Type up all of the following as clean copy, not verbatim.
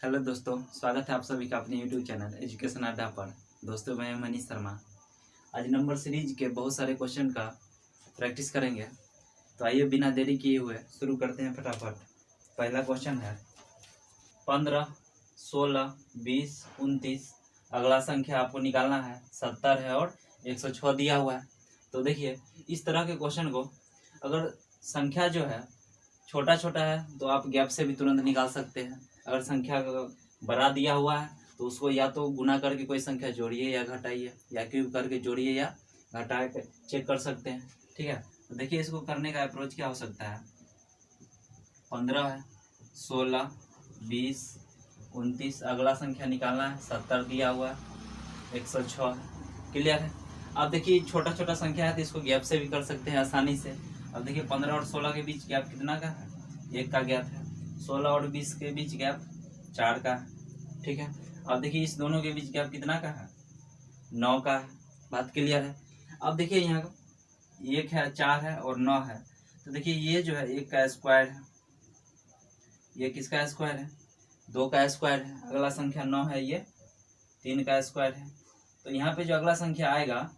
Hello दोस्तों, स्वागत है आप सभी का अपने यूट्यूब चैनल एजुकेशन अड्डा पर। दोस्तों मैं मनीष शर्मा। आज नंबर सीरीज के बहुत सारे क्वेश्चन का प्रैक्टिस करेंगे। तो आइए बिना देरी किए हुए शुरू करते हैं फटाफट। पहला क्वेश्चन है 15, 16, 20, 29। अगला संख्या आपको निकालना है 70 है और 106 दिया हुआ है। तो देखिए इस तरह के क्वेश्चन को अगर संख्या जो है छोटा छोटा है तो आप गैप से भी तुरंत निकाल सकते हैं। अगर संख्या बड़ा दिया हुआ है तो उसको या तो गुना करके कोई संख्या जोड़िए या घटाइए, या क्यूब करके जोड़िए या घटा के चेक कर सकते हैं। ठीक है, तो देखिए इसको करने का अप्रोच क्या हो सकता है। 15 है, 16, 20, 29। अगला संख्या निकालना है 70 दिया हुआ है, 106 है। क्लियर है। अब देखिए छोटा छोटा संख्या है तो इसको गैप से भी कर सकते हैं आसानी से। अब देखिए 15 और 16 के बीच गैप कितना का है, 1 का गैप है। 16 और 20 के बीच गैप 4 का है। ठीक है, अब देखिए इस दोनों के बीच गैप कितना का है, 9 का है। बात क्लियर है। अब देखिए यहाँ 1 है, 4 है और 9 है। तो देखिए ये जो है 1 का स्क्वायर है, ये किसका स्क्वायर है, 2 का स्क्वायर है। अगला संख्या 9 है, ये 3 का स्क्वायर है। तो यहाँ पे जो अगला संख्या आएगा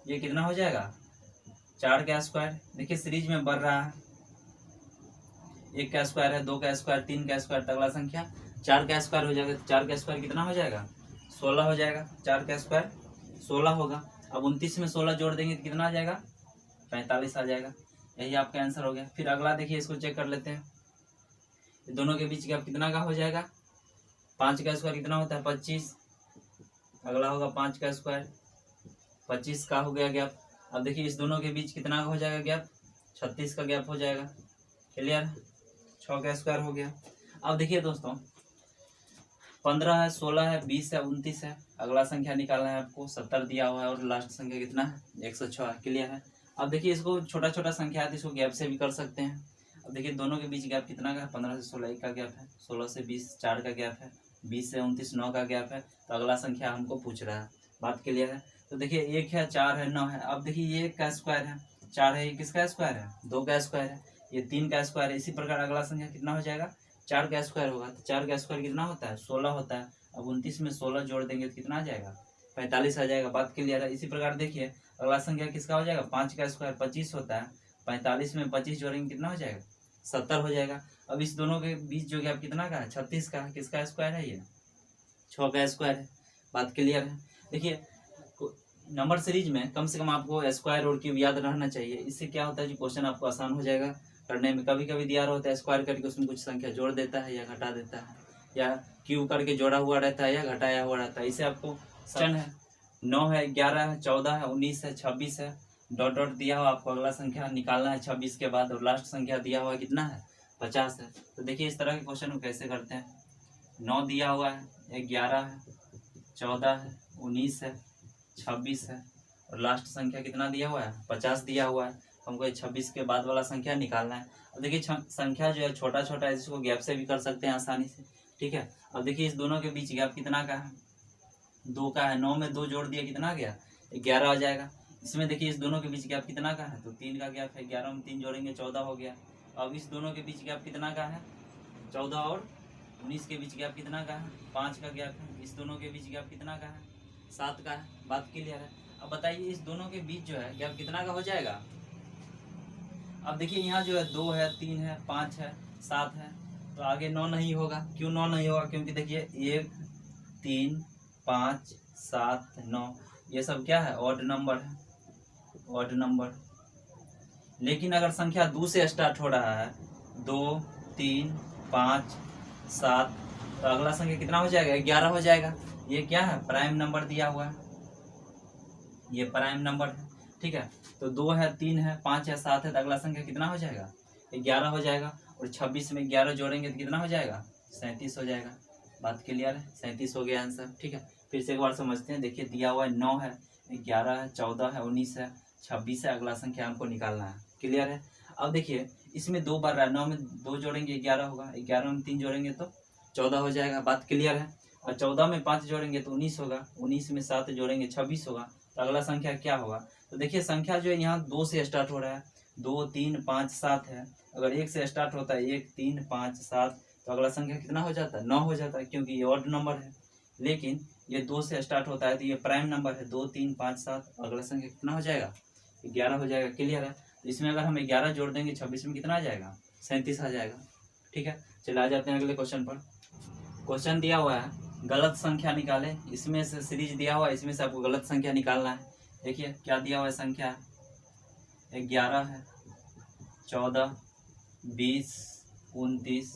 ये कितना हो जाएगा, 4 का स्क्वायर। देखिए सीरीज में बढ़ रहा है, 1 का स्क्वायर है, 2 का स्क्वायर, 3 का स्क्वायर। तो अगला संख्या 4 का स्क्वायर हो जाएगा। 4 का स्क्वायर कितना हो जाएगा, 16 हो जाएगा। 4 का स्क्वायर 16 होगा। अब 29 में 16 जोड़ देंगे तो कितना आ जाएगा, 45 आ जाएगा। यही आपका आंसर हो गया। फिर अगला देखिए, इसको चेक कर लेते हैं। दोनों के बीच गैप कितना का हो जाएगा, 5 का स्क्वायर कितना होता है, 25। अगला होगा 5 का स्क्वायर, 25 का हो गया गैप। अब देखिए इस दोनों के बीच कितना का हो जाएगा गैप, 36 का गैप हो जाएगा। क्लियर, 6 का स्क्वायर हो गया। अब देखिए दोस्तों 15 है, 16 है, 20 है, 29 है। अगला संख्या निकालना है आपको, 70 दिया हुआ है और लास्ट संख्या कितना है, 106 है। क्लियर है। अब देखिए इसको छोटा छोटा संख्या है तो इसको गैप से भी कर सकते हैं। अब देखिए दोनों के बीच गैप कितना का है, 15 से 16 1 का गैप है, 16 से 20 4 का गैप है, 20 से 29 9 का गैप है। तो अगला संख्या हमको पूछ रहा है। बात क्लियर है। तो देखिए 1 है, 4 है, 9 है। अब देखिए ये 1 का स्क्वायर है, 4 है, ये किसका स्क्वायर है, 2 का स्क्वायर है, ये 3 का स्क्वायर है। इसी प्रकार अगला संख्या कितना हो जाएगा, 4 का स्क्वायर होगा। तो 4 का स्क्वायर कितना होता है, 16 होता है। अब 29 में 16 जोड़ देंगे तो कितना आ जाएगा, 45 आ जाएगा। बात क्लियर है। इसी प्रकार देखिए अगला संख्या किसका हो जाएगा, 5 का स्क्वायर 25 होता है। 45 में 25 जोड़ेंगे कितना हो जाएगा, 70 हो जाएगा। अब इस दोनों के बीच जो गैप कितना का है, 36 का है। किसका स्क्वायर है, ये 6 का स्क्वायर है। बात क्लियर है। देखिए नंबर सीरीज में कम से कम आपको स्क्वायर और क्यूब याद रहना चाहिए। इससे क्या होता है कि क्वेश्चन आपको आसान हो जाएगा करने में। कभी कभी दिया होता है स्क्वायर करके उसमें कुछ संख्या जोड़ देता है या घटा देता है, या क्यूब करके जोड़ा हुआ रहता है या घटाया हुआ रहता है। इसे आपको सन है 9 है, 11 है, 14 है, 19 है, 26 है। डॉट डॉट दिया हुआ, आपको अगला संख्या निकालना है 26 के बाद, और लास्ट संख्या दिया हुआ कितना है, 50 है। तो देखिए इस तरह के क्वेश्चन को कैसे करते हैं। 9 दिया हुआ है, 11 है, 14 है, 19 है, 26 है, और लास्ट संख्या कितना दिया हुआ है, 50 दिया हुआ है। हमको 26 के बाद वाला संख्या निकालना है। अब देखिए संख्या जो है छोटा छोटा है, इसको गैप से भी कर सकते हैं आसानी से। ठीक है, अब देखिए इस दोनों के बीच गैप कितना का है, 2 का है। 9 में 2 जोड़ दिया कितना गया, 11 हो जाएगा। इसमें देखिए इस दोनों के बीच गैप कितना का है, तो 3 का गैप है। 11 में 3 जोड़ेंगे 14 हो गया। अब इस दोनों के बीच गैप कितना का है, 14 और 19 के बीच गैप कितना का है, 5 का गैप है। इस दोनों के बीच गैप कितना का है, 7 का है। बात क्लियर है। अब बताइए इस दोनों के बीच जो है गैप कितना का हो जाएगा। अब देखिए यहाँ जो है 2 है, 3 है, 5 है, 7 है। तो आगे 9 नहीं होगा। क्यों 9 नहीं होगा, क्योंकि देखिए 1 3 5 7 9 ये सब क्या है, ऑड नंबर है, ऑड नंबर। लेकिन अगर संख्या 2 से स्टार्ट हो रहा है, 2 3 5 7, तो अगला संख्या कितना हो जाएगा, 11 हो जाएगा। ये क्या है, प्राइम नंबर दिया हुआ है, ये प्राइम नंबर है। ठीक है, तो 2 है, 3 है, 5 है, 7 है। तो अगला संख्या कितना हो जाएगा, 11 हो जाएगा। और 26 में 11 जोड़ेंगे तो कितना हो जाएगा, 37 हो जाएगा। बात क्लियर है, 37 हो गया आंसर। ठीक है, फिर से एक बार समझते हैं। देखिए दिया हुआ है 9 है, 11 है, 14 है, 19 है, 26 है। अगला संख्या हमको निकालना है। क्लियर है। अब देखिए इसमें 2 बार रहा है, 9 में 2 जोड़ेंगे 11 होगा, 11 में 3 जोड़ेंगे तो 14 हो जाएगा। बात क्लियर है। और 14 में 5 जोड़ेंगे तो 19 होगा, 19 में 7 जोड़ेंगे 26 होगा। तो अगला संख्या क्या होगा, तो देखिए संख्या जो है यहाँ 2 से स्टार्ट हो रहा है, 2 3 5 7 है। अगर 1 से स्टार्ट होता है, 1 3 5 7, तो अगला संख्या कितना हो जाता है, 9 हो जाता है, क्योंकि ये ऑड नंबर है। लेकिन ये 2 से स्टार्ट होता है तो ये प्राइम नंबर है, 2 3 5 7, अगला संख्या कितना हो जाएगा, 11 हो जाएगा। क्लियर है। तो इसमें अगर हम 11 जोड़ देंगे 26 में कितना आ जाएगा, 37 आ जाएगा। ठीक है, चलिए आ जाते हैं अगले क्वेश्चन पर। क्वेश्चन दिया हुआ है गलत संख्या निकाले, इसमें से सीरीज दिया हुआ है, इसमें से आपको गलत संख्या निकालना है। देखिए क्या दिया हुआ है, संख्या 11 है, 14, 20, 29,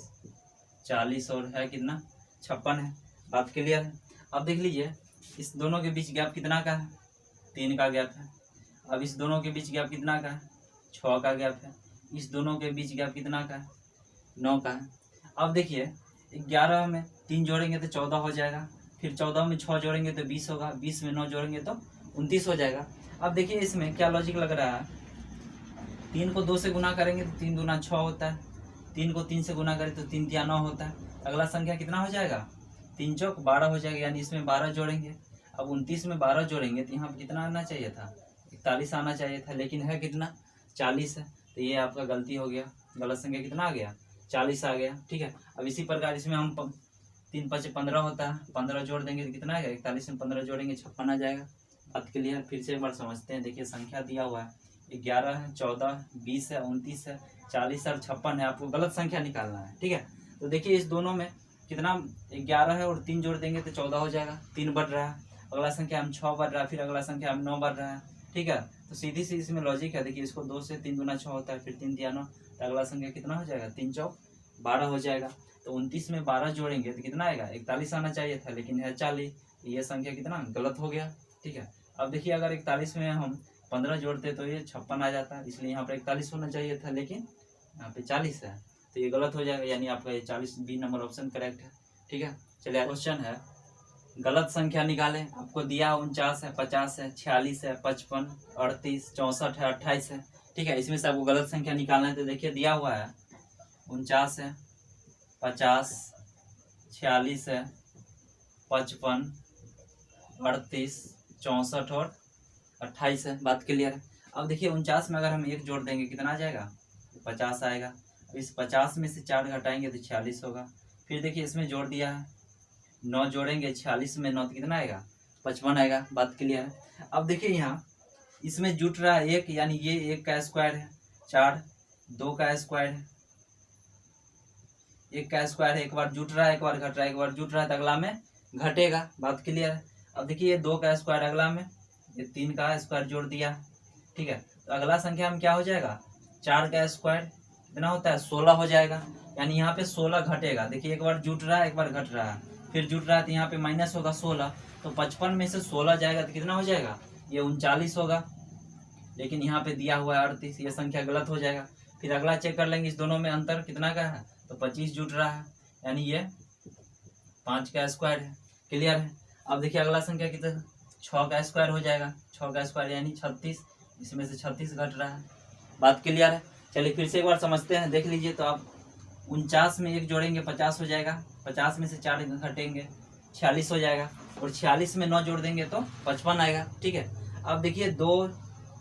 40 और है कितना, 56 है। बात क्लियर है। अब देख लीजिए इस दोनों के बीच गैप कितना का है, 3 का गैप है। अब इस दोनों के बीच गैप कितना का है, 6 का गैप है। इस दोनों के बीच गैप कितना का है, 9 का है। अब देखिए 11 में 3 जोड़ेंगे तो 14 हो जाएगा, फिर 14 में 6 जोड़ेंगे तो 20 होगा, 20 में 9 जोड़ेंगे तो 29 हो जाएगा। अब देखिए इसमें क्या लॉजिक लग रहा है, 3 को 2 से गुना करेंगे तो 3 दूना 6 होता है, 3 को 3 से गुना करें तो 3 तिया 9 होता है। अगला संख्या कितना हो जाएगा, 3 चौक 12 हो जाएगा, यानी इसमें 12 जोड़ेंगे। अब 29 में 12 जोड़ेंगे तो यहाँ पर कितना आना चाहिए था, 41 आना चाहिए था, लेकिन है कितना, 40 है। तो ये आपका गलती हो गया, गलत संख्या कितना आ गया, 40 आ गया। ठीक है। अब इसी प्रकार इसमें हम 3 5 15 होता है, 15 जोड़ देंगे तो कितना आएगा, 41 में 15 जोड़ेंगे 56 आ जाएगा। बात क्लियर। फिर से एक बार समझते हैं। देखिए संख्या दिया हुआ है 11 है, 14, 20 है, 29 है, 40 और 56 है, आपको गलत संख्या निकालना है। ठीक है। तो देखिए इस दोनों में कितना, 11 है और 3 जोड़ देंगे तो 14 हो जाएगा, 3 बढ़ रहा है। अगला संख्या हम 6 बढ़ रहा है, फिर अगला संख्या हम 9 बढ़ रहा है। ठीक है। तो सीधी सी इसमें लॉजिक है। देखिए इसको 2 से 3 दूना 6 होता है, फिर 3 तिया 9, तो अगला संख्या कितना हो जाएगा, 3 चौक 12 हो जाएगा। तो 29 में 12 जोड़ेंगे तो कितना आएगा, 41 आना चाहिए था, लेकिन है 40। तो ये संख्या कितना गलत हो गया। ठीक है। अब देखिए अगर 41 में हम 15 जोड़ते तो ये 56 आ जाता है, इसलिए यहाँ पर 41 होना चाहिए था, लेकिन यहाँ पे 40 है, तो ये गलत हो जाएगा, यानी आपका ये 40 बी नंबर ऑप्शन करेक्ट है। ठीक है। चलिए क्वेश्चन है गलत संख्या निकालें। आपको दिया 49 है, 50 है, 46 है, 55, 38, 64 है, 28 है। ठीक है। इसमें से आपको गलत संख्या निकालना है। तो देखिए दिया हुआ है 49 है, 50, 46 है, 55, 38, 64 और 28 है। बात क्लियर है। अब देखिए 49 में अगर हम 1 जोड़ देंगे कितना आ जाएगा, 50 आएगा। इस 50 में से 4 घटाएंगे तो 46 होगा। फिर देखिए इसमें जोड़ दिया है, 9 जोड़ेंगे 46 में 9 तो कितना आएगा, 55 आएगा। बात क्लियर है। अब देखिए यहाँ इसमें जुट रहा है 1, यानी ये 1 का स्क्वायर है, 4 2 का स्क्वायर है, 1 का स्क्वायर है, एक बार जुट रहा है, एक बार घट रहा है, एक बार जुट रहा है तो अगला में घटेगा। बात क्लियर है। अब देखिए ये 2 का स्क्वायर अगला में, ये 3 का स्क्वायर जोड़ दिया। ठीक है। तो अगला संख्या में क्या हो जाएगा, 4 का स्क्वायर कितना होता है, 16 हो जाएगा, यानी यहाँ पे 16 घटेगा। देखिए एक बार जुट रहा है, एक बार घट रहा है, फिर जुट रहा है तो यहाँ पे माइनस होगा 16, तो 55 में से 16 जाएगा तो कितना हो जाएगा, ये 39 होगा, लेकिन यहाँ पे दिया हुआ है 38, ये संख्या गलत हो जाएगा। फिर अगला चेक कर लेंगे, इस दोनों में अंतर कितना का है, तो 25 जुट रहा है, यानी ये 5 का स्क्वायर है। क्लियर है। अब देखिए अगला संख्या कितना, 6 का स्क्वायर हो जाएगा, 6 का स्क्वायर यानी 36, इसमें से 36 घट रहा है। बात क्लियर है। चलिए फिर से एक बार समझते हैं। देख लीजिए तो आप 49 में 1 जोड़ेंगे 50 हो जाएगा, 50 में से 4 घटेंगे 46 हो जाएगा, और 46 में 9 जोड़ देंगे तो 55 आएगा। ठीक है। अब देखिए 2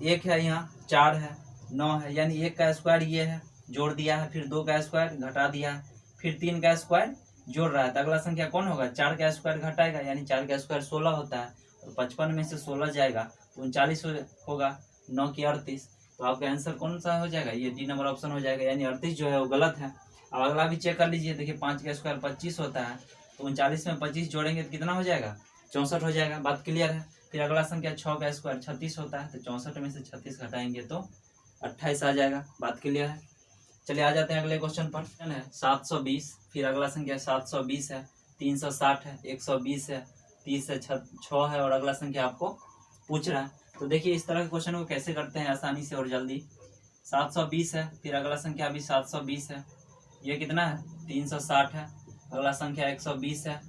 1 है, यहाँ 4 है, 9 है, यानी 1 का स्क्वायर ये है, जोड़ दिया है, फिर 2 का स्क्वायर घटा दिया है, फिर 3 का स्क्वायर जोड़ रहा है, तो अगला संख्या कौन होगा, 4 का स्क्वायर घटाएगा, यानी 4 का स्क्वायर 16 होता है, और 55 में से 16 जाएगा तो 39 होगा, 9 की 38, तो आपका आंसर कौन सा हो जाएगा, ये डी नंबर ऑप्शन हो जाएगा, यानी 38 जो है वो गलत है। अब अगला भी चेक कर लीजिए। देखिए 5 का स्क्वायर 25 होता है, तो 39 में 25 जोड़ेंगे तो कितना हो जाएगा, 64 हो जाएगा। बात क्लियर है। फिर अगला संख्या 6 का स्क्वायर 36 होता है, तो 64 में से 36 घटाएंगे तो 28 आ जाएगा। बात क्लियर है। चलिए आ जाते हैं अगले क्वेश्चन पर। है 720, फिर अगला संख्या 720 है, 360 है, 120 है, 30 है, 6 है, और अगला संख्या आपको पूछ रहा है। तो देखिए इस तरह के क्वेश्चन को कैसे करते हैं आसानी से और जल्दी। 720 है, फिर अगला संख्या भी 720 है, ये कितना है, 360 है, अगला संख्या 120 है,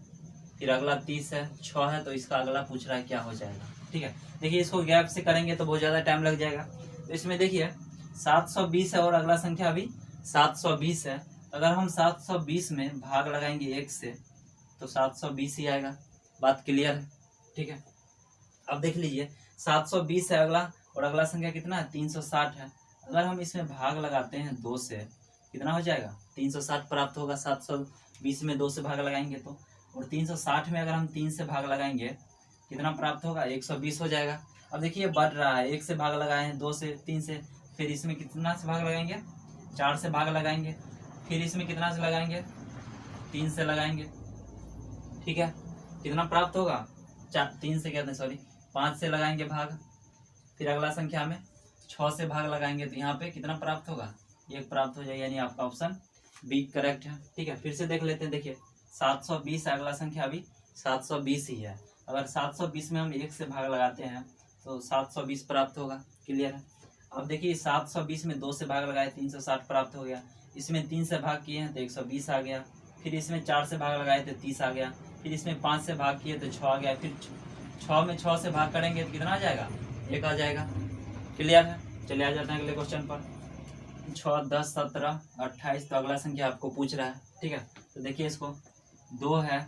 फिर अगला 30 है, 6 है, तो इसका अगला पूछ रहा है क्या हो जाएगा। ठीक है। देखिए इसको गैप से करेंगे तो बहुत ज़्यादा टाइम लग जाएगा। तो इसमें देखिए 720 है और अगला संख्या भी 720 है, अगर हम 720 में भाग लगाएंगे 1 से तो 720 ही आएगा। बात क्लियर है। ठीक है। अब देख लीजिए 720 है अगला, और अगला संख्या कितना है, 360 है, अगर हम इसमें भाग लगाते हैं 2 से कितना हो जाएगा, 360 प्राप्त होगा। 320 में 2 से भाग लगाएंगे तो, और 360 में अगर हम 3 से भाग लगाएंगे कितना प्राप्त होगा, 120 हो जाएगा। अब देखिए बढ़ रहा है, 1 से भाग लगाए हैं, 2 से, 3 से, फिर इसमें कितना से भाग लगाएंगे, 4 से भाग लगाएंगे, फिर इसमें कितना से लगाएंगे, 3 से लगाएंगे, ठीक है। कितना प्राप्त होगा, 3 से कहते हैं सॉरी, 5 से लगाएंगे भाग, फिर अगला संख्या में 6 से भाग लगाएंगे तो यहाँ पे कितना प्राप्त होगा, 1 प्राप्त हो जाएगा, यानी आपका ऑप्शन बी करेक्ट है, ठीक है। फिर से देख लेते हैं, देखिए 720 अगला संख्या अभी 720 ही है। अगर 720 में हम 1 से भाग लगाते हैं तो 720 प्राप्त होगा, क्लियर है। अब देखिए 720 में 2 से भाग लगाए 360 प्राप्त हो गया, इसमें 3 से भाग किए हैं तो 120 आ गया, फिर इसमें 4 से भाग लगाए तो 30 आ गया, फिर इसमें 5 से भाग किए तो 6 आ गया, फिर 6 में 6 से भाग करेंगे तो कितना आ जाएगा, 1 आ जाएगा, क्लियर है। चलिए आ जाते हैं अगले क्वेश्चन पर। 6, 10, 17, 28, तो अगला संख्या आपको पूछ रहा है, ठीक है। तो देखिए इसको 2 है,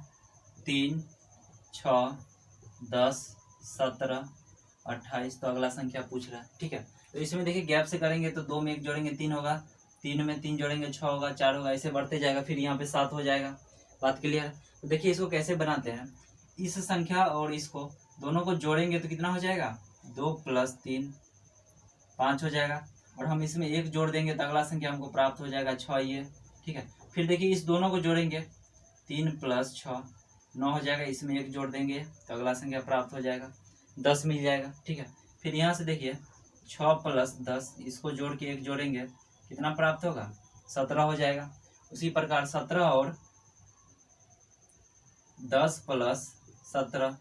3, 6, 10, 17, 28, तो अगला संख्या पूछ रहा है, ठीक है। तो इसमें देखिए गैप से करेंगे तो 2 में 1 जोड़ेंगे 3 होगा, 3 में 3 जोड़ेंगे 6 होगा, 4 होगा, ऐसे बढ़ते जाएगा, फिर यहाँ पे 7 हो जाएगा, बात क्लियर है। तो देखिए इसको कैसे बनाते हैं, इस संख्या और इसको दोनों को जोड़ेंगे तो कितना हो जाएगा, 2 + 3 5 हो जाएगा, और हम इसमें 1 जोड़ देंगे तो अगला संख्या हमको प्राप्त हो जाएगा 6 ये, ठीक है। फिर देखिए इस दोनों को जोड़ेंगे, 3 + 6 9 हो जाएगा, इसमें 1 जोड़ देंगे तो अगला संख्या प्राप्त हो जाएगा 10 मिल जाएगा, ठीक है। फिर यहाँ से देखिए 6 + 10, इसको जोड़ के 1 जोड़ेंगे कितना प्राप्त होगा, 17 हो जाएगा। उसी प्रकार 17 और 10 + 17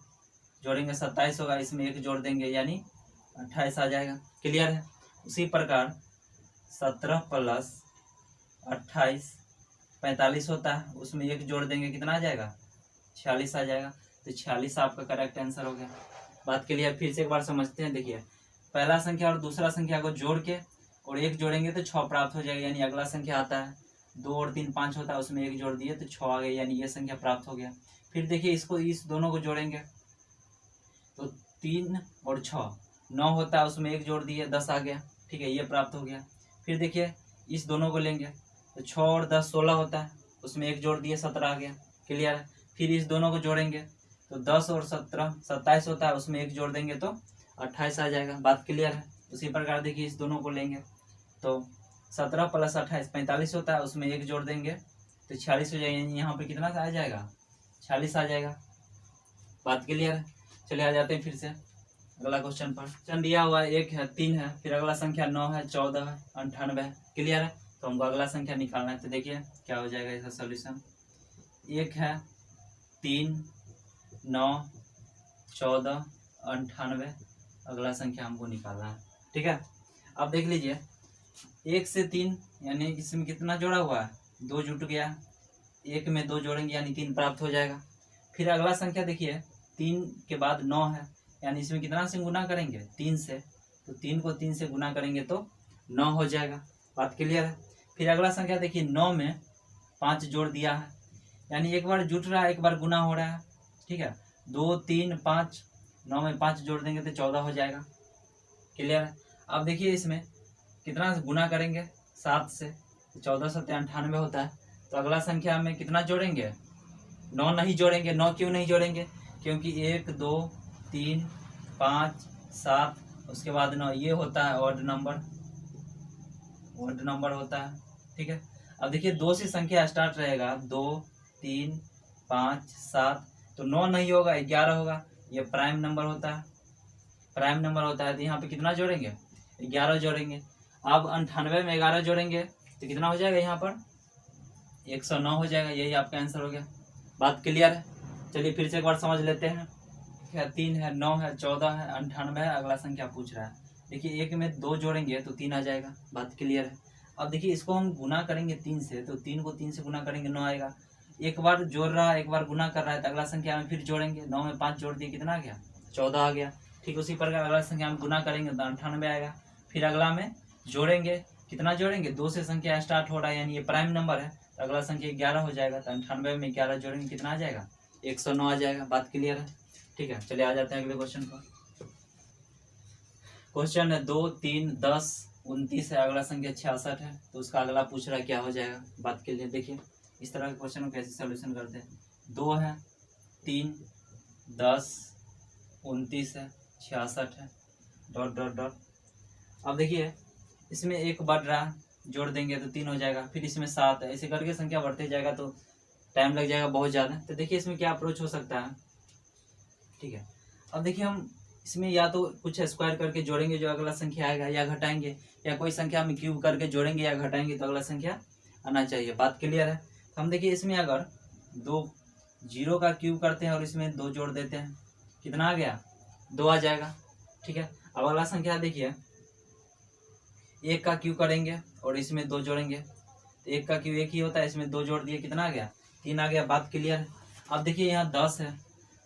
जोड़ेंगे 27 होगा, इसमें 1 जोड़ देंगे यानी 28 आ जाएगा, क्लियर है। उसी प्रकार 17 + 28 45 होता है, उसमें 1 जोड़ देंगे कितना आ जाएगा, 46 आ जाएगा। तो 46 आपका करेक्ट आंसर हो गया, बात क्लियर। फिर से एक बार समझते हैं, देखिए पहला संख्या और दूसरा संख्या को जोड़ के और 1 जोड़ेंगे तो 6 प्राप्त हो जाएगा, यानी अगला संख्या आता है 2 और 3 5 होता है, उसमें 1 जोड़ दिए तो 6 आ गया, यानी ये संख्या प्राप्त हो गया। फिर देखिए इसको इस दोनों को जोड़ेंगे तो 3 और 6 9 होता है, उसमें 1 जोड़ दिए 10 आ गया, ठीक है, ये प्राप्त हो गया। फिर देखिए इस दोनों को लेंगे तो 6 और 10 16 होता है, उसमें 1 जोड़ दिए 17 आ गया, क्लियर है। फिर इस दोनों को जोड़ेंगे तो 10 और 17 27 होता है, उसमें 1 जोड़ देंगे तो 28 आ जाएगा, बात क्लियर है। उसी प्रकार देखिए इस दोनों को लेंगे तो 17 + 28 45 होता है, उसमें 1 जोड़ देंगे तो 46 हो जाएगा, यहाँ पे कितना आ जाएगा, 46 आ जाएगा, बात क्लियर है। चलिए आ जाते हैं फिर से अगला क्वेश्चन पर। क्वेश्चन दिया हुआ है 1 है, 3 है, फिर अगला संख्या 9 है, 14 है, 98 है, क्लियर है। तो हमको अगला संख्या निकालना है, तो देखिए क्या हो जाएगा इसका सोल्यूशन। 1 है, 3, 9, 14, 98, अगला संख्या हमको निकालना है, ठीक है। अब देख लीजिए 1 से 3 यानी इसमें कितना जोड़ा हुआ है, 2 जुट गया, 1 में 2 जोड़ेंगे यानी 3 प्राप्त हो जाएगा। फिर अगला संख्या देखिए 3 के बाद 9 है, यानी इसमें कितना से गुना करेंगे, 3 से, तो 3 को 3 से गुना करेंगे तो 9 हो जाएगा, बात क्लियर है। फिर अगला संख्या देखिए 9 में 5 जोड़ दिया है, यानी एक बार जुट रहा है एक बार गुना हो रहा है, ठीक है। 2 3 5, 9 में 5 जोड़ देंगे तो 14 हो जाएगा, क्लियर है। अब देखिए इसमें कितना गुना करेंगे 7 से, तो 14 7 98 होता है। तो अगला संख्या में कितना जोड़ेंगे, 9 नहीं जोड़ेंगे। 9 क्यों नहीं जोड़ेंगे, क्योंकि 1 2 3 5 7 उसके बाद 9 ये होता है ऑड नंबर होता है, ठीक है। अब देखिए 2 से संख्या स्टार्ट रहेगा, 2 3 5 7, तो 9 नहीं होगा 11 होगा, ये प्राइम नंबर होता है। तो यहाँ पे कितना जोड़ेंगे, 11 जोड़ेंगे। अब 98 में 11 जोड़ेंगे तो कितना हो जाएगा, यहाँ पर 109 हो जाएगा, यही आपका आंसर हो गया, बात क्लियर है। चलिए फिर से एक बार समझ लेते हैं। 3 है, 9 है, 14 है, 98 है, अगला संख्या पूछ रहा है। देखिए 1 में 2 जोड़ेंगे तो 3 आ जाएगा, बात क्लियर है। अब देखिए इसको हम गुना करेंगे 3 से, तो 3 को 3 से गुना करेंगे 9 आएगा। एक बार जोड़ रहा है एक बार गुना कर रहा है, तो अगला संख्या में फिर जोड़ेंगे, 9 में 5 जोड़ दिए कितना आ गया, 14 आ गया। ठीक उसी प्रकार अगला संख्या में गुना करेंगे तो 98 आएगा। फिर अगला में जोड़ेंगे, कितना जोड़ेंगे, 2 से संख्या स्टार्ट हो रहा है यानी ये प्राइम नंबर है, तो अगला संख्या 11 हो जाएगा। तो 98 में 11 जोड़ेंगे कितना आ जाएगा, 109 आ जाएगा, बात क्लियर है। ठीक है, चलिए आ जाते हैं अगले क्वेश्चन पर। क्वेश्चन है 2 3 10 29 है, अगला संख्या 66 है, तो उसका अगला पूछ रहा है क्या हो जाएगा, बात क्लियर। देखिए इस तरह के क्वेश्चन को कैसे सोल्यूशन करते हैं। 2 है, 3, 10, 29 है, 66 है, डॉट डॉट डॉट। अब देखिए इसमें 1 बढ़ रहा है, जोड़ देंगे तो 3 हो जाएगा, फिर इसमें 7 है, ऐसे करके संख्या बढ़ते जाएगा तो टाइम लग जाएगा बहुत ज़्यादा। तो देखिए इसमें क्या अप्रोच हो सकता है, ठीक है। अब देखिए हम इसमें या तो कुछ स्क्वायर करके जोड़ेंगे जो अगला संख्या आएगा, या घटाएंगे, या कोई संख्या हम क्यूब करके जोड़ेंगे या घटाएंगे तो अगला संख्या आना चाहिए। बात क्लियर है। तो हम देखिए इसमें अगर 2 0 का क्यूब करते हैं और इसमें 2 जोड़ देते हैं, कितना आ गया, 2 आ जाएगा, ठीक है। अब अगला संख्या देखिए 1 का क्यूब करेंगे और इसमें 2 जोड़ेंगे, तो 1 का क्यूब 1 ही होता है, इसमें 2 जोड़ दिए, कितना आ गया, 3 आ गया। बात क्लियर है। अब देखिए यहाँ 10 है,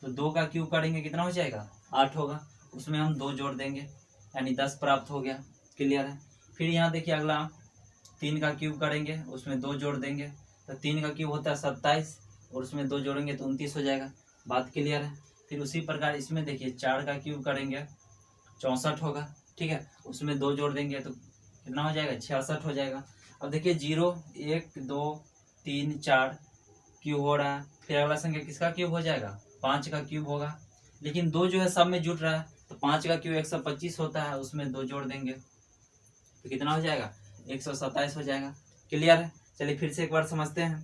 तो 2 का क्यूब करेंगे, कितना हो जाएगा, 8 होगा, उसमें हम 2 जोड़ देंगे, यानी 10 प्राप्त हो गया। क्लियर है। फिर यहाँ देखिए अगला 3 का क्यूब करेंगे, उसमें 2 जोड़ देंगे, तो 3 का क्यूब होता है 27 और उसमें 2 जोड़ेंगे तो 29 हो जाएगा। बात क्लियर है। फिर उसी प्रकार इसमें देखिए 4 का क्यूब करेंगे, 64 होगा, ठीक है, उसमें 2 जोड़ देंगे तो कितना हो जाएगा, 66 हो जाएगा। अब देखिए 0, 1, 2, 3, 4 क्यूब हो रहा है, फिर अगला संख्या किसका क्यूब हो जाएगा, 5 का क्यूब होगा, लेकिन 2 जो है सब में जुट रहा है, तो 5 का क्यूब 125 होता है, उसमें 2 जोड़ देंगे तो कितना हो जाएगा, 127 हो जाएगा। क्लियर है। चलिए फिर से एक बार समझते हैं।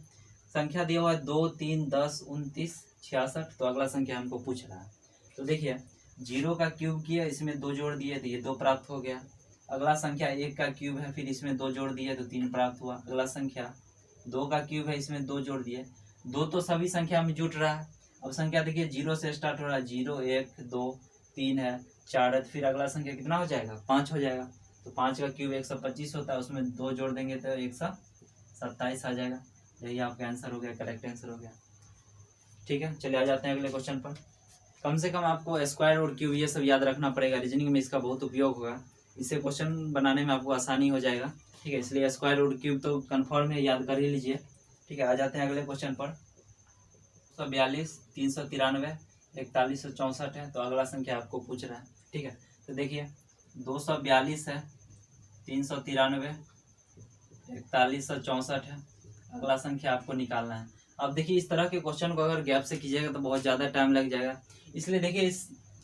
संख्या दिया हुआ है 2, 3, 10, 29, 66, तो अगला संख्या हमको पूछ रहा है। तो देखिए 0 का क्यूब किया, इसमें 2 जोड़ दिए तो ये 2 प्राप्त हो गया। अगला संख्या 1 का क्यूब है, फिर इसमें 2 जोड़ दिए तो 3 प्राप्त हुआ। अगला संख्या 2 का क्यूब है, इसमें 2 जोड़ दिए, 2 तो सभी संख्या में जुट रहा है। अब संख्या देखिए 0 से स्टार्ट हो रहा है, 0, 1, 2, 3 है, 4 है, फिर अगला संख्या कितना हो जाएगा, 5 हो जाएगा। तो 5 का क्यूब 125 होता है, उसमें 2 जोड़ देंगे तो 127 आ जाएगा। यही आपका आंसर हो गया, करेक्ट आंसर हो गया। ठीक है, चलिए आ जाते हैं अगले क्वेश्चन पर। कम से कम आपको स्क्वायर और क्यूब ये सब याद रखना पड़ेगा, रीजनिंग में इसका बहुत उपयोग होगा, इससे क्वेश्चन बनाने में आपको आसानी हो जाएगा। ठीक है, इसलिए स्क्वायर और क्यूब तो कन्फर्म है, याद कर ही लीजिए। ठीक है, आ जाते हैं अगले क्वेश्चन पर। 242, 393, 4164 है, तो अगला संख्या आपको पूछ रहा है। ठीक है, तो देखिए 242 है, 393, 4164 है, अगला संख्या आपको निकालना है। अब देखिए इस तरह के क्वेश्चन को अगर गैप से कीजिएगा तो बहुत ज़्यादा टाइम लग जाएगा, इसलिए देखिए इस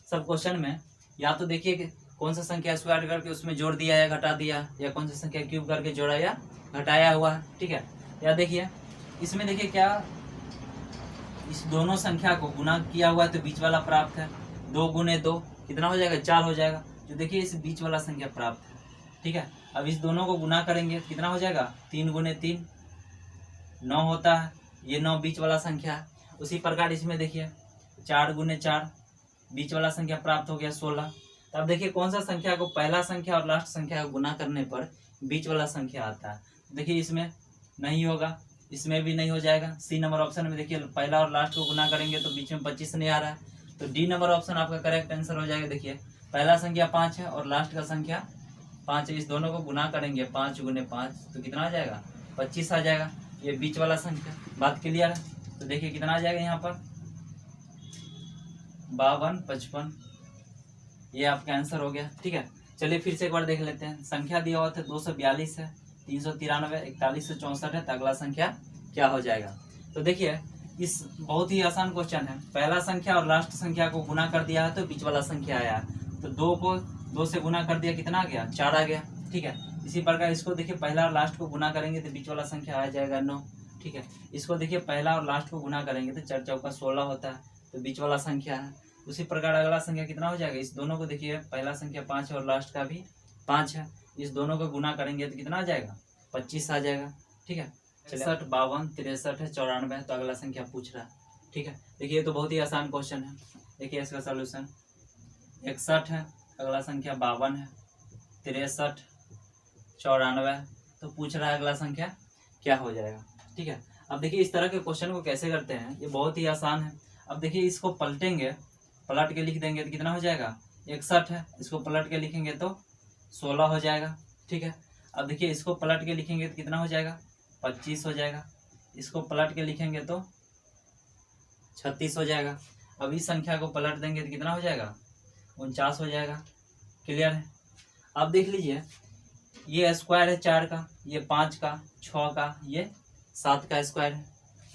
सब क्वेश्चन में या तो देखिए कि कौन सा संख्या स्क्वायर करके उसमें जोड़ दिया या घटा दिया, या कौन सा संख्या क्यूब करके जोड़ा या घटाया हुआ है। ठीक है, या देखिए इसमें देखिए क्या इस दोनों संख्या को गुना किया हुआ है तो बीच वाला प्राप्त है, 2 गुने 2 कितना हो जाएगा, 4 हो जाएगा, जो देखिए इस बीच वाला संख्या प्राप्त है। ठीक है, अब इस दोनों को गुना करेंगे तो कितना हो जाएगा, 3 गुने 3 9 होता है, ये 9 बीच वाला संख्या है। उसी प्रकार इसमें देखिए 4 गुने 4 बीच वाला संख्या प्राप्त हो गया 16। तो अब देखिए कौन सा संख्या को पहला संख्या और लास्ट संख्या को गुना करने पर बीच वाला संख्या आता है। देखिए इसमें नहीं होगा, इसमें भी नहीं हो जाएगा। सी नंबर ऑप्शन में देखिए पहला और लास्ट को गुना करेंगे तो बीच में 25 नहीं आ रहा है, तो डी नंबर ऑप्शन आपका करेक्ट आंसर हो जाएगा। देखिए पहला संख्या 5 है और लास्ट का संख्या 5 है, इस दोनों को गुना करेंगे 5 गुने 5 तो कितना आ जाएगा, 25 आ जाएगा, ये बीच वाला संख्या। बात क्लियर है। तो देखिए कितना आ जाएगा यहाँ पर 52, 55, ये आपका आंसर हो गया। ठीक है, चलिए फिर से एक बार देख लेते हैं। संख्या दिया हुआ था 242 है, 393, 4164 है, तो अगला संख्या क्या हो जाएगा। तो देखिए इस बहुत ही आसान क्वेश्चन है, पहला संख्या और लास्ट संख्या को गुना कर दिया है तो बीच वाला संख्या आया, तो 2 को 2 से गुना कर दिया, कितना आ गया, 4 आ गया। ठीक है, इसी प्रकार इसको देखिए पहला और लास्ट को गुना करेंगे तो बीच वाला संख्या आ जाएगा 9। ठीक है, इसको देखिए पहला और लास्ट को गुना करेंगे तो 4 चौका 16 होता है, तो बीच वाला संख्या है। उसी प्रकार अगला संख्या कितना हो जाएगा, इस दोनों को देखिए पहला संख्या 5 है और लास्ट का भी 5 है, इस दोनों को गुना करेंगे तो कितना आ जाएगा, 25 आ जाएगा। ठीक है, 61, 52, 63 है, 94 है, तो अगला संख्या पूछ रहा है। ठीक है, देखिए ये तो बहुत ही आसान क्वेश्चन है। देखिए इसका सोल्यूशन 61 है, अगला संख्या 52 है, 63, 94, तो पूछ रहा है अगला संख्या क्या हो जाएगा। ठीक है, अब देखिए इस तरह के क्वेश्चन को कैसे करते हैं, ये बहुत ही आसान है। अब देखिए इसको पलटेंगे, पलट के लिख देंगे तो कितना हो जाएगा, 61 है, इसको पलट के लिखेंगे तो 16 हो जाएगा। ठीक है, अब देखिए इसको पलट के लिखेंगे तो कितना हो जाएगा, 25 हो जाएगा, इसको पलट के लिखेंगे तो 36 हो जाएगा। अब इस संख्या को पलट देंगे तो कितना हो जाएगा, 49 हो जाएगा। क्लियर है। अब देख लीजिए ये स्क्वायर है 4 का, ये 5 का, 6 का, ये 7 का स्क्वायर है।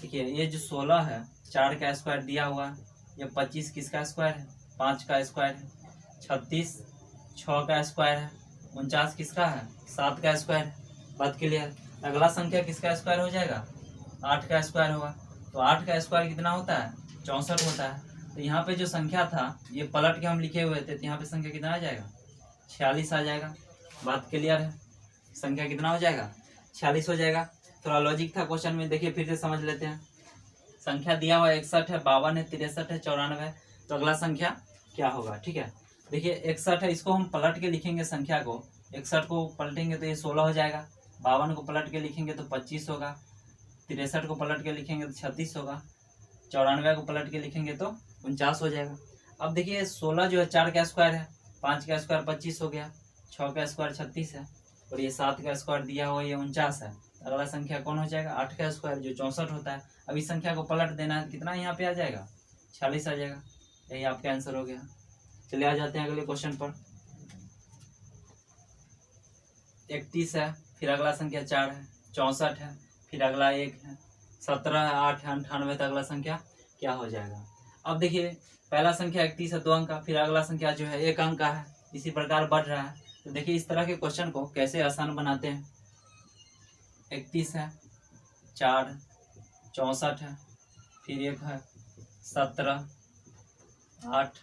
देखिए ये जो 16 है 4 का स्क्वायर दिया हुआ है, ये 25 किसका स्क्वायर है 5 का स्क्वायर है, 36 6 का स्क्वायर है, 49 किसका है 7 का स्क्वायर है। बात क्लियर। अगला संख्या किसका स्क्वायर हो जाएगा 8 का स्क्वायर होगा। तो 8 का स्क्वायर कितना होता है 64 होता है। तो यहाँ पे जो संख्या था ये पलट के हम लिखे हुए थे, तो यहाँ पे संख्या कितना आ जाएगा 46 आ जाएगा। बात क्लियर है। संख्या कितना हो जाएगा 46 हो जाएगा। थोड़ा लॉजिक था क्वेश्चन में, देखिए फिर से समझ लेते हैं। संख्या दिया हुआ 61 है, 52 है, 63 है, 94 है। तो अगला संख्या क्या होगा। ठीक है, देखिए 61 है, इसको हम पलट के लिखेंगे संख्या को। 61 को पलटेंगे तो ये 16 हो जाएगा। 52 को पलट के लिखेंगे तो 25 होगा। 63 को पलट के लिखेंगे तो 36 होगा। 94 को पलट के लिखेंगे तो 49 हो जाएगा। अब देखिए 16 जो है 4 का स्क्वायर है, 5 का स्क्वायर 25 हो गया, 6 का स्क्वायर 36 है, और ये 7 का स्क्वायर दिया हुआ ये 49 है। अगला संख्या कौन हो जाएगा 8 का स्क्वायर जो 64 होता है। अब इस संख्या को पलट देना है, कितना यहाँ पे आ जाएगा 46 आ जाएगा। यही आपका आंसर हो गया। चलिए आ जाते हैं अगले क्वेश्चन पर। 31 है, फिर अगला संख्या 4 है, 64 है, फिर अगला 1 है, 17 है, 8 है, 98 तो अगला संख्या क्या हो जाएगा। अब देखिए पहला संख्या 31 है 2 अंक का, फिर अगला संख्या जो है 1 अंक का है, इसी प्रकार बढ़ रहा है। तो देखिए इस तरह के क्वेश्चन को कैसे आसान बनाते हैं। 31 है, 4, 64 है, फिर 1 है, 17, 8,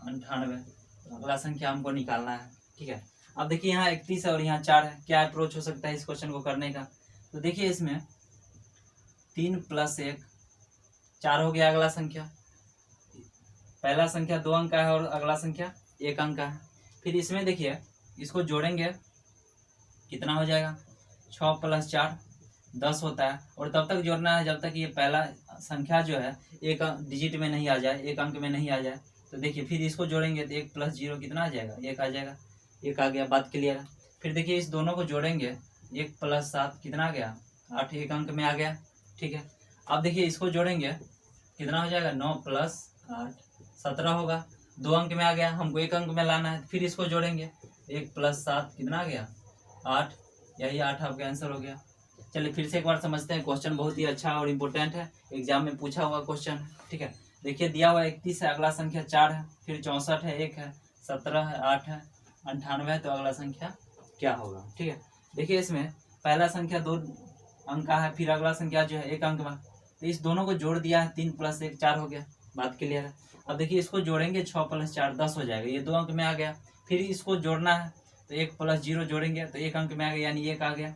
98 तो अगला संख्या हमको निकालना है। ठीक है, अब देखिए यहाँ 31 है और यहाँ 4 है, क्या अप्रोच हो सकता है इस क्वेश्चन को करने का। तो देखिए इसमें 3 + 1 4 हो गया अगला संख्या। पहला संख्या 2 अंक का है और अगला संख्या 1 अंक का है। फिर इसमें देखिए इसको जोड़ेंगे कितना हो जाएगा 6 + 4 10 होता है, और तब तक जोड़ना है जब तक ये पहला संख्या जो है एक डिजिट में नहीं आ जाए, एक अंक में नहीं आ जाए। तो देखिए फिर इसको जोड़ेंगे तो 1 + 0 कितना आ जाएगा 1 आ जाएगा। 1 आ गया, बात क्लियर है। फिर देखिए इस दोनों को जोड़ेंगे 1 + 7 कितना आ गया 8, एक अंक में आ गया। ठीक है, अब देखिए इसको जोड़ेंगे कितना हो जाएगा 9 + 8 17 होगा, 2 अंक में आ गया, हमको 1 अंक में लाना है। फिर इसको जोड़ेंगे 1 + 7 कितना आ गया 8, यही 8 आपका आंसर हो गया। चलिए फिर से एक बार समझते हैं, क्वेश्चन बहुत ही अच्छा और इम्पोर्टेंट है, एग्जाम में पूछा हुआ क्वेश्चन है। ठीक है, देखिए दिया हुआ 31 है, अगला संख्या 4 है, फिर 64 है, 1 है, 17 है, 8 है, 98 है, तो अगला संख्या क्या होगा। ठीक है, देखिए इसमें पहला संख्या 2 अंक का है, फिर अगला संख्या जो है 1 अंक में, तो इस दोनों को जोड़ दिया है 3 + 1 4 हो गया, बात क्लियर है। अब देखिए इसको जोड़ेंगे 6 + 4 10 हो जाएगा, ये 2 अंक में आ गया। फिर इसको जोड़ना है तो 1 + 0 जोड़ेंगे तो 1 अंक में आ गया, यानी 1 आ गया।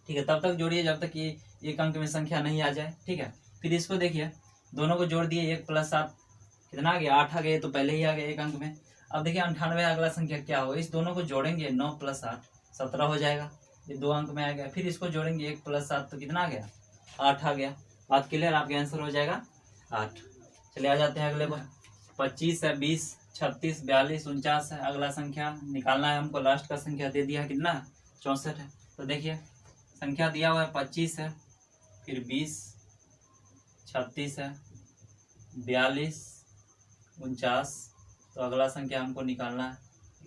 ठीक है, तब तक जोड़िए जब तक ये 1 अंक में संख्या नहीं आ जाए। ठीक है, फिर इसको देखिए दोनों को जोड़ दिए 1 + 7 कितना आ गया 8 आ गया, तो पहले ही आ गया 1 अंक में। अब देखिए 98 अगला संख्या क्या हो, इस दोनों को जोड़ेंगे 9 + 8 17 हो जाएगा, ये 2 अंक में आ गया। फिर इसको जोड़ेंगे 1 + 7 तो कितना आ गया 8 आ गया, बात क्लियर, आपका आंसर हो जाएगा 8। चलिए आ जाते हैं अगले पर। 25 है, 20, 36, 42, 49 है, अगला संख्या निकालना है हमको। लास्ट का संख्या दे दिया कितना 64 है। तो देखिए संख्या दिया हुआ है 25 है, फिर 20, 36 है, 42, 49, तो अगला संख्या हमको निकालना है।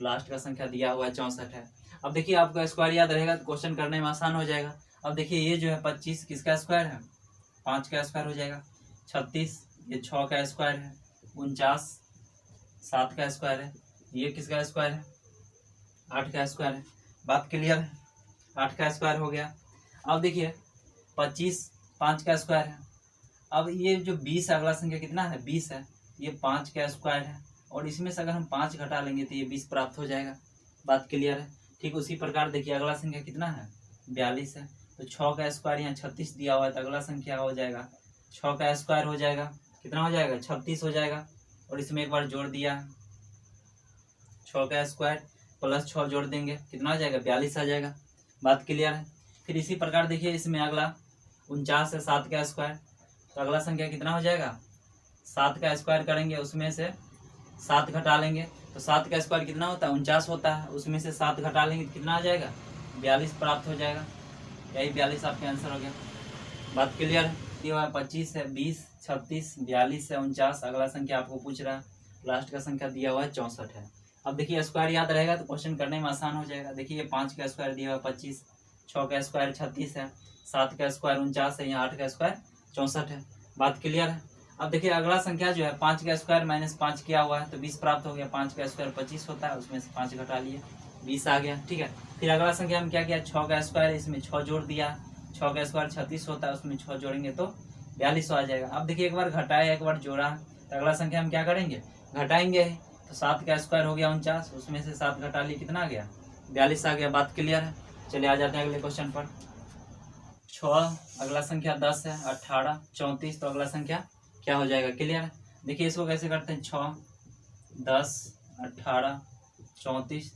लास्ट का संख्या दिया हुआ है 64 है। अब देखिए आपका स्क्वायर याद रहेगा तो क्वेश्चन करने में आसान हो जाएगा। अब देखिए ये जो है 25 किसका स्क्वायर है 5 का स्क्वायर हो जाएगा, 36 ये 6 का स्क्वायर है, 49 7 का स्क्वायर है, ये किसका स्क्वायर है 8 का स्क्वायर है, बात क्लियर है, 8 का स्क्वायर हो गया। अब देखिए 25 5 का स्क्वायर है। अब ये जो 20 अगला संख्या कितना है 20 है, ये 5 का स्क्वायर है, और इसमें से अगर हम 5 घटा लेंगे तो ये 20 प्राप्त हो जाएगा, बात क्लियर है। ठीक उसी प्रकार देखिए अगला संख्या कितना है 42 है, तो 6 का स्क्वायर यहाँ 36 दिया हुआ है, तो अगला संख्या हो जाएगा 6 का स्क्वायर हो जाएगा, कितना हो जाएगा 36 हो जाएगा, और इसमें एक बार जोड़ दिया 6 का स्क्वायर + 6 जोड़ देंगे कितना आ जाएगा 42 आ जाएगा, बात क्लियर है। फिर इसी प्रकार देखिए इसमें अगला 49 है 7 का स्क्वायर, तो अगला संख्या कितना हो जाएगा 7 का स्क्वायर करेंगे, उसमें से 7 घटा लेंगे, तो 7 का स्क्वायर कितना होता है 49 होता है, उसमें से 7 घटा लेंगे कितना आ जाएगा 42 प्राप्त हो जाएगा, यही 42 आपका आंसर हो गया, बात क्लियर है। ये हुआ 25 है, 20, 36, 42 है, 49, अगला संख्या आपको पूछ रहा है, लास्ट का संख्या दिया हुआ है 64 है। अब देखिए स्क्वायर याद रहेगा तो क्वेश्चन करने में आसान हो जाएगा। देखिए 5 का स्क्वायर दिया हुआ है 25, 6 का स्क्वायर 36 है, 7 का स्क्वायर 49 है, यहाँ 8 का स्क्वायर 64 है। बात क्लियर है। अब देखिए अगला संख्या जो है 5 का स्क्वायर माइनस 5 किया हुआ है तो 20 प्राप्त हो गया। 5 का स्क्वायर 25 होता है, उसमें से 5 घटा लिए 20 आ गया। ठीक है, फिर अगला संख्या हम क्या किया, 6 का स्क्वायर, इसमें 6 जोड़ दिया। 6 का स्क्वायर 36 होता है, उसमें 6 जोड़ेंगे तो 42 आ जाएगा। अब देखिए एक बार घटाया एक बार जोड़ा, तो अगला संख्या हम क्या करेंगे, घटाएंगे। तो 7 का स्क्वायर हो गया 49, उसमें से 7 घटा लिए, कितना आ गया, 42 आ गया। बात क्लियर है। चलिए आ जाते हैं अगले क्वेश्चन पर। 6, अगला संख्या 10 है, 18, 34, तो अगला संख्या क्या हो जाएगा, क्लियर है। देखिए इसको कैसे करते हैं, 6, 10, 18, 34,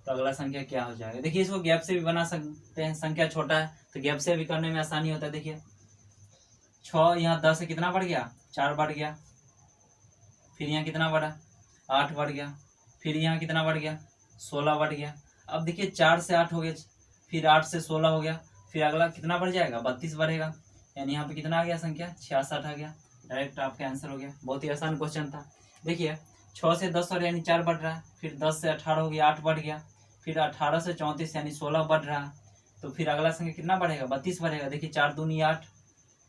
तो अगला संख्या क्या हो जाएगा। देखिए इसको गैप से भी बना सकते हैं, संख्या छोटा है तो गैप से भी करने में आसानी होता है। देखिए 6 यहाँ 10 से कितना बढ़ गया, 4 बढ़ गया। फिर यहाँ कितना बढ़ा, 8 बढ़ गया। फिर यहाँ कितना बढ़ गया, 16 बढ़ गया। अब देखिए 4 से 8 हो गया, फिर 8 से 16 हो गया, फिर अगला कितना बढ़ जाएगा, 32 बढ़ेगा। यानी यहाँ पे कितना आ गया संख्या, 66 आ गया। डायरेक्ट आपका आंसर हो गया। बहुत ही आसान क्वेश्चन था। देखिए 6 से 10 और यानी 4 बढ़ रहा है, फिर 10 से 18 हो गया, 8 बढ़ गया। फिर 18 से 34 यानी 16 बढ़ रहा है, तो फिर अगला संख्या कितना बढ़ेगा, 32 बढ़ेगा। देखिए 4 दूनी 8,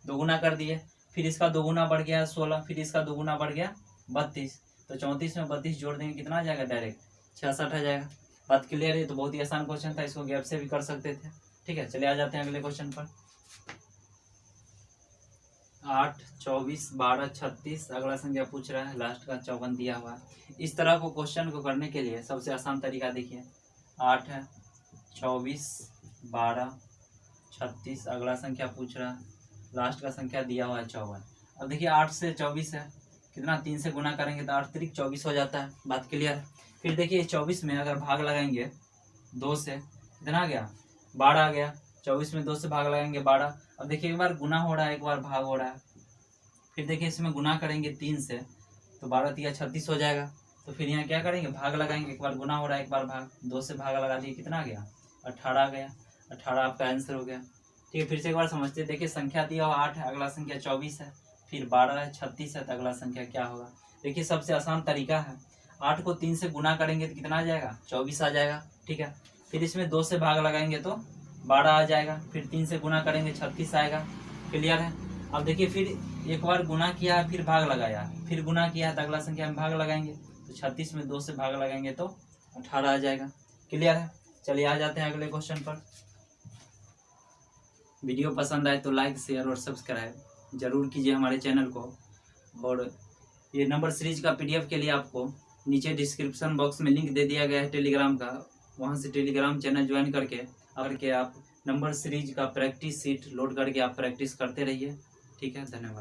दोगुना कर दिए। फिर इसका दोगुना बढ़ गया 16, फिर इसका दोगुना बढ़ गया 32, तो 34 में 32 जोड़ देंगे, कितना आ जाएगा, डायरेक्ट 66 आ जाएगा। बात क्लियर है। तो बहुत ही आसान क्वेश्चन था, इसको गैप से भी कर सकते थे। ठीक है, चलिए आ जाते हैं अगले क्वेश्चन पर। 8, 24, 12, 36, अगला संख्या पूछ रहा है, लास्ट का 54 दिया हुआ है। इस तरह को क्वेश्चन को करने के लिए सबसे आसान तरीका देखिए, 8 है, 24, 12, 36, अगला संख्या पूछ रहा है, लास्ट का संख्या दिया हुआ है 54। अब देखिए 8 से 24 है, कितना 3 से गुना करेंगे तो 8 3 24 हो जाता है। बात क्लियर है। फिर देखिए 24 में अगर भाग लगाएंगे 2 से, कितना आ गया, 12 आ गया। 24 में 2 से भाग लगाएंगे 12। अब देखिए एक बार गुना हो रहा है एक बार भाग हो रहा है। फिर देखिए इसमें गुना करेंगे 3 से, तो 12 3 36 हो जाएगा। तो फिर यहाँ क्या करेंगे, भाग लगाएंगे, एक बार गुना हो रहा है एक बार भाग, 2 से भाग लगा दिए, कितना आ गया, 18 आ गया। 18 आपका आंसर हो गया। ठीक है, फिर से एक बार समझते हैं। देखिए संख्या दिया हुआ 8 है, अगला संख्या 24 है, फिर 12 है, 36 है, तो अगला संख्या क्या होगा। देखिए सबसे आसान तरीका है, 8 को 3 से गुना करेंगे तो कितना आ जाएगा, 24 आ जाएगा। ठीक है, फिर इसमें 2 से भाग लगाएंगे तो 12 आ जाएगा। फिर 3 से गुना करेंगे 36 आएगा। क्लियर है। अब देखिए फिर एक बार गुना किया फिर भाग लगाया, फिर गुना किया तो अगला संख्या में भाग लगाएंगे, तो 36 में 2 से भाग लगाएंगे तो 18 आ जाएगा। क्लियर है। चलिए आ जाते हैं अगले क्वेश्चन पर। वीडियो पसंद आए तो लाइक शेयर और सब्सक्राइब जरूर कीजिए हमारे चैनल को। और ये नंबर सीरीज का PDF के लिए आपको नीचे डिस्क्रिप्शन बॉक्स में लिंक दे दिया गया है टेलीग्राम का, वहाँ से टेलीग्राम चैनल ज्वाइन करके आप नंबर सीरीज का प्रैक्टिस सीट लोड करके आप प्रैक्टिस करते रहिए। ठीक है, धन्यवाद।